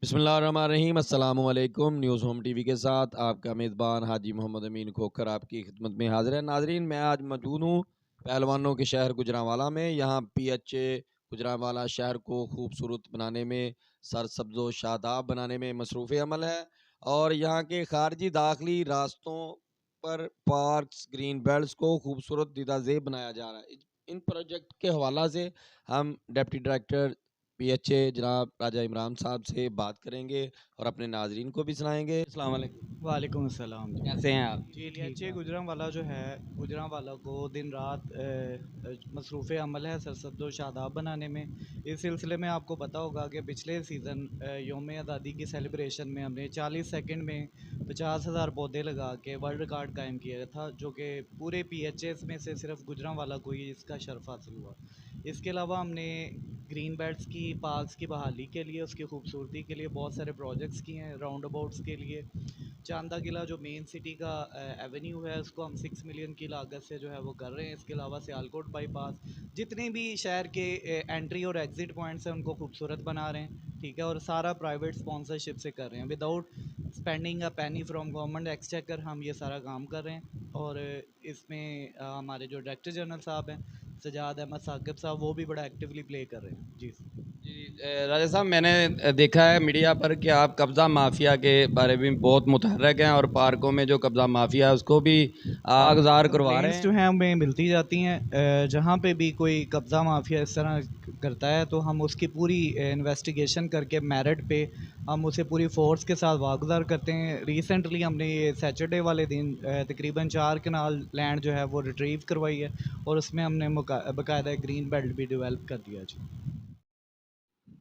बिस्मिल्लाहिर्रहमानिर्रहीम अस्सलामुअलैकुम। News home TV के साथ आपका मेज़बान हाजी मोहम्मद अमीन खोखर आपकी खिदमत में हाज़िर है। नाज़रीन, मैं आज मौजूद हूँ पहलवानों के शहर गुजरांवाला में। यहाँ पीएचए गुजरांवाला शहर को खूबसूरत बनाने में, सरसब्ज़ व शादाब बनाने में मसरूफ़ अमल है और यहाँ के ख़ारजी दाखिली रास्तों पर पार्क्स, ग्रीन बेल्ट्स को खूबसूरत दीदा-ज़ेब बनाया जा रहा है। इन प्रोजेक्ट के हवाला से हम डिप्टी डायरेक्टर पीएचए जनाब राजा इमरान साहब से बात करेंगे और अपने नाज़रीन को भी सुनाएँगे। अस्सलाम वालेकुम। वालेकुम अस्सलाम जी। कैसे हैं आप? जी, पीएचए गुजरांवाला जो है, गुजरांवाला को दिन रात मसरूफ़ अमल है सरसब्ज़ व शादाब बनाने में। इस सिलसिले में आपको पता होगा कि पिछले सीज़न यौम आज़ादी की सेलिब्रेशन में हमने 40 सेकंड में 50,000 पौधे लगा के वर्ल्ड रिकॉर्ड कायम किया था, जो कि पूरे पीएचएस में से सिर्फ गुजरांवाला को ही इसका शर्फ हासिल हुआ। इसके अलावा हमने ग्रीन बेल्ट्स की, पार्क्स की बहाली के लिए, उसकी खूबसूरती के लिए बहुत सारे प्रोजेक्ट्स किए हैं। राउंड अबाउट्स के लिए चांदा किला जो मेन सिटी का एवेन्यू है, उसको हम 6 मिलियन की लागत से जो है वो कर रहे हैं। इसके अलावा सियालकोट बाईपास, जितने भी शहर के एंट्री और एग्ज़िट पॉइंट्स हैं उनको खूबसूरत बना रहे हैं, ठीक है। और सारा प्राइवेट स्पॉन्सरशिप से कर रहे हैं, without spending a Penney from government exchequer हम ये सारा काम कर रहे हैं। और इसमें हमारे जो डायरेक्टर जनरल साहब हैं सजाद अहमद साकिब साहब, वो भी बड़ा एक्टिवली प्ले कर रहे हैं जी। जी, राजा साहब, मैंने देखा है मीडिया पर कि आप कब्ज़ा माफिया के बारे में बहुत मुतहर्रिक हैं और पार्कों में जो कब्ज़ा माफिया है उसको भी आगज़ार करवा रहे कंप्लेंट्स जो हैं। हैं हमें मिलती जाती हैं। जहाँ पे भी कोई कब्ज़ा माफिया इस तरह करता है तो हम उसकी पूरी इन्वेस्टिगेशन करके मेरिट पे हम उसे पूरी फोर्स के साथ वागुज़ार करते हैं। रिसेंटली हमने ये सैटरडे वाले दिन तकरीबन 4 कनाल लैंड जो है वो रिट्रीव करवाई है और उसमें हमने बाकायदा ग्रीन बेल्ट भी डेवलप कर दिया जी।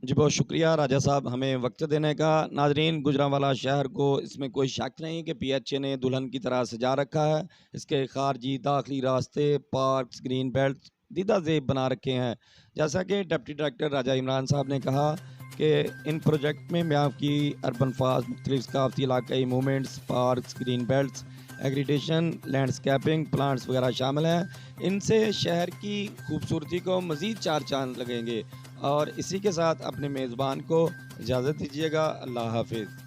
जी, बहुत शुक्रिया राजा साहब हमें वक्त देने का। नाजरीन, गुजरांवाला शहर को इसमें कोई शक नहीं कि पीएचए ने दुल्हन की तरह सजा रखा है। इसके खारजी दाखिली रास्ते, पार्क्स, ग्रीन बेल्ट दीदा ज़ेब बना रखे हैं। जैसा कि डिप्टी डायरेक्टर राजा इमरान साहब ने कहा कि इन प्रोजेक्ट में म्याँ की अर्बन फास्ट मुख्तलिफ सकाफती इलाकई मूवमेंट्स, पार्क्स, ग्रीन बेल्ट्स, एग्रीटेशन, लैंडस्केपिंग, प्लांट्स वगैरह शामिल हैं। इनसे शहर की खूबसूरती को मज़ीद चार चांद लगेंगे। और इसी के साथ अपने मेज़बान को इजाज़त दीजिएगा। अल्लाह हाफ़िज़।